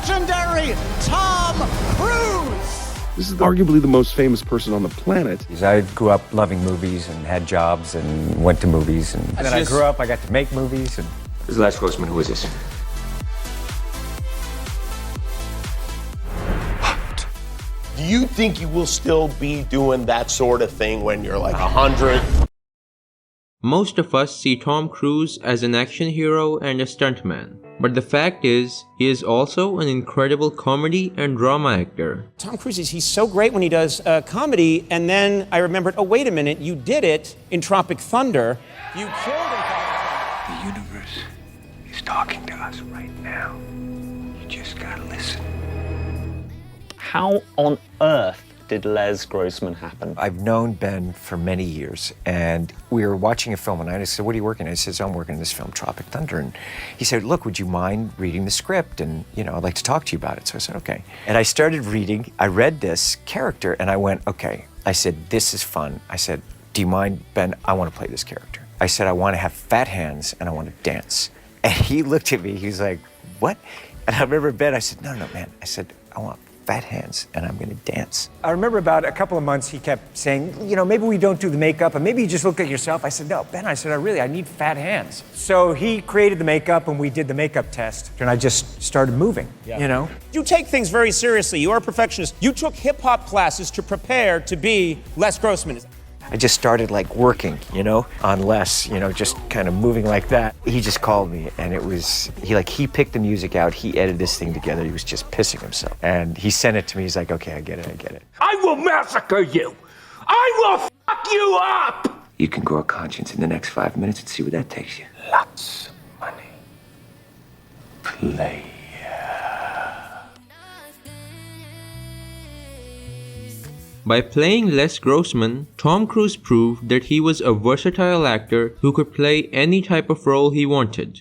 legendary Tom Cruise. This is arguably the most famous person on the planet. I grew up loving movies and had jobs and went to movies. And then I grew up, I got to make movies. And This is Les Grossman. Who is this? Do you think you will still be doing that sort of thing when you're like 100? Most of us see Tom Cruise as an action hero and a stuntman. But the fact is, he is also an incredible comedy and drama actor. Tom Cruise, he's so great when he does comedy, and then I remembered, oh, wait a minute, you did it in Tropic Thunder. You killed him. The universe is talking to us right now. You just gotta listen. How on earth did Les Grossman happen? I've known Ben for many years, and we were watching a film, and I said, what are you working on? He says, I'm working on this film, Tropic Thunder. And he said, look, would you mind reading the script? And, I'd like to talk to you about it. So I said, okay. And I started reading. I read this character, and I went, okay. I said, this is fun. I said, do you mind, Ben? I want to play this character. I said, I want to have fat hands, and I want to dance. And he looked at me. He was like, what? And I remember Ben, I said, no, man. I said, I want fat hands, and I'm gonna dance. I remember about a couple of months, he kept saying, maybe we don't do the makeup, and maybe you just look at yourself. I said, no, Ben, I need fat hands. So he created the makeup, and we did the makeup test, and I just started moving, You take things very seriously. You are a perfectionist. You took hip-hop classes to prepare to be Les Grossman. I just started working, on Les, just kind of moving like that. He just called me, and it was, he picked the music out, he edited this thing together, he was just pissing himself. And he sent it to me, he's like, okay, I get it. I will massacre you! I will fuck you up! You can grow a conscience in the next 5 minutes and see where that takes you. Lots of money. Play. By playing Les Grossman, Tom Cruise proved that he was a versatile actor who could play any type of role he wanted.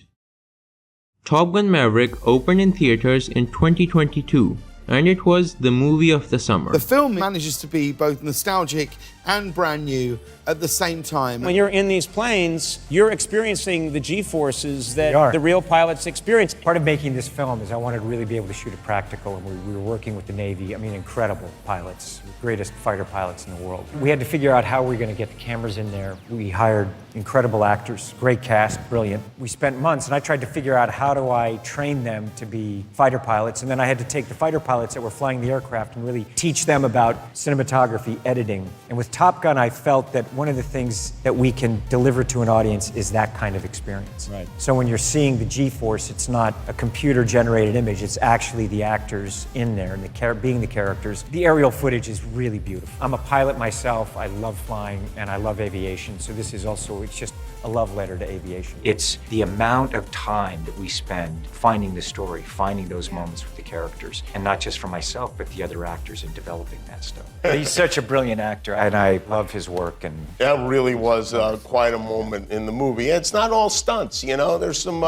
Top Gun Maverick opened in theaters in 2022, and it was the movie of the summer. The film manages to be both nostalgic and brand new at the same time. When you're in these planes, you're experiencing the G-forces that the real pilots experience. Part of making this film is I wanted to really be able to shoot it practical, and we were working with the Navy. Incredible pilots, greatest fighter pilots in the world. We had to figure out how we were going to get the cameras in there. We hired incredible actors, great cast, brilliant. We spent months, and I tried to figure out how do I train them to be fighter pilots, and then I had to take the fighter pilots that were flying the aircraft and really teach them about cinematography, editing. And with Top Gun, I felt that one of the things that we can deliver to an audience is that kind of experience. Right. So when you're seeing the G-force, it's not a computer-generated image, it's actually the actors in there and being the characters. The aerial footage is really beautiful. I'm a pilot myself, I love flying, and I love aviation, so this is also, it's just a love letter to aviation. It's the amount of time that we spend finding the story, finding those moments with the characters, and not just for myself, but the other actors in developing that stuff. He's such a brilliant actor, and I love his work. And That really was quite a moment in the movie. It's not all stunts, There's some,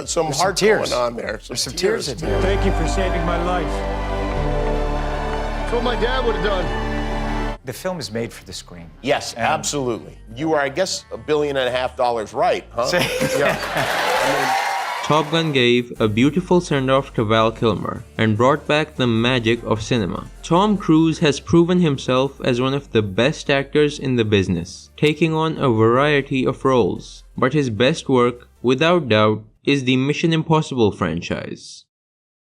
some heart going on there. There's some tears in there. Thank you for saving my life. That's what my dad would have done. The film is made for the screen. Yes, absolutely. You are, I guess, $1.5 billion right, huh? Yeah. Top Gun gave a beautiful send-off to Val Kilmer and brought back the magic of cinema. Tom Cruise has proven himself as one of the best actors in the business, taking on a variety of roles. But his best work, without doubt, is the Mission Impossible franchise.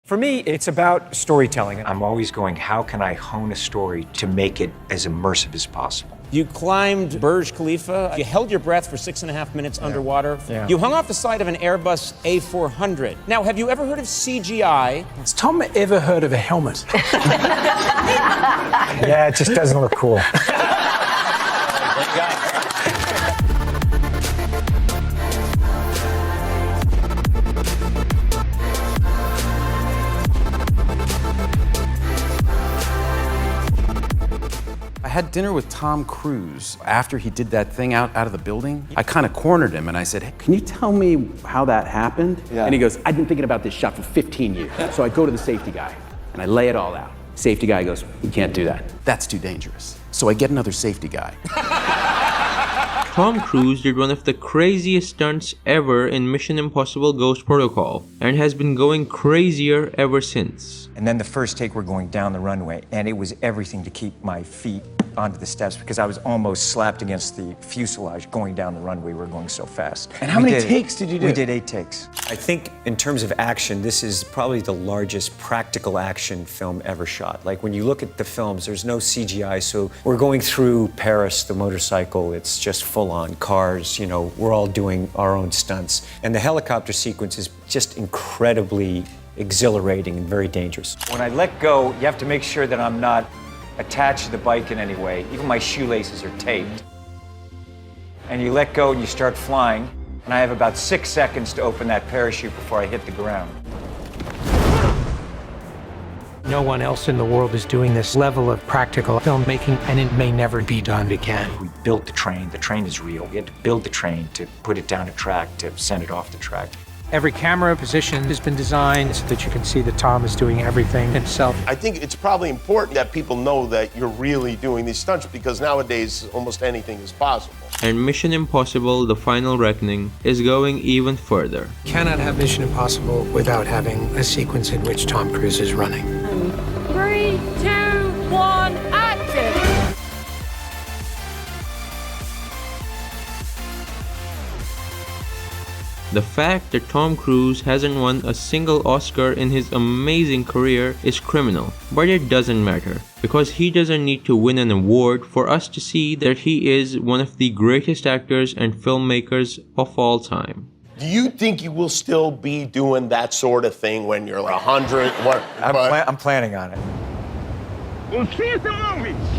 For me, it's about storytelling. I'm always going, how can I hone a story to make it as immersive as possible? You climbed Burj Khalifa. You held your breath for 6.5 minutes underwater. Yeah. You hung off the side of an Airbus A400. Now, have you ever heard of CGI? Has Tom ever heard of a helmet? Yeah, it just doesn't look cool. I had dinner with Tom Cruise after he did that thing out of the building. I kind of cornered him and I said, hey, can you tell me how that happened? Yeah. And he goes, I've been thinking about this shot for 15 years. So I go to the safety guy and I lay it all out. Safety guy goes, you can't do that. That's too dangerous. So I get another safety guy. Tom Cruise did one of the craziest stunts ever in Mission Impossible Ghost Protocol, and has been going crazier ever since. And then the first take, we're going down the runway, and it was everything to keep my feet onto the steps because I was almost slapped against the fuselage going down the runway. We were going so fast. And how many takes did you do? We did 8 takes. I think in terms of action, this is probably the largest practical action film ever shot. Like when you look at the films, there's no CGI, so we're going through Paris, the motorcycle, it's just full on cars, you know, we're all doing our own stunts. And the helicopter sequence is just incredibly exhilarating and very dangerous. When I let go, you have to make sure that I'm not attached to the bike in any way. Even my shoelaces are taped. And you let go and you start flying, and I have about 6 seconds to open that parachute before I hit the ground. No one else in the world is doing this level of practical filmmaking, and it may never be done again. We built the train is real. We had to build the train to put it down a track, to send it off the track. Every camera position has been designed so that you can see that Tom is doing everything himself. I think it's probably important that people know that you're really doing these stunts because nowadays almost anything is possible. And Mission Impossible: The Final Reckoning is going even further. Cannot have Mission Impossible without having a sequence in which Tom Cruise is running. 3, 2, 1, action! The fact that Tom Cruise hasn't won a single Oscar in his amazing career is criminal, but it doesn't matter, because he doesn't need to win an award for us to see that he is one of the greatest actors and filmmakers of all time. Do you think you will still be doing that sort of thing when you're like 100? I'm planning on it. We'll see you at the movies.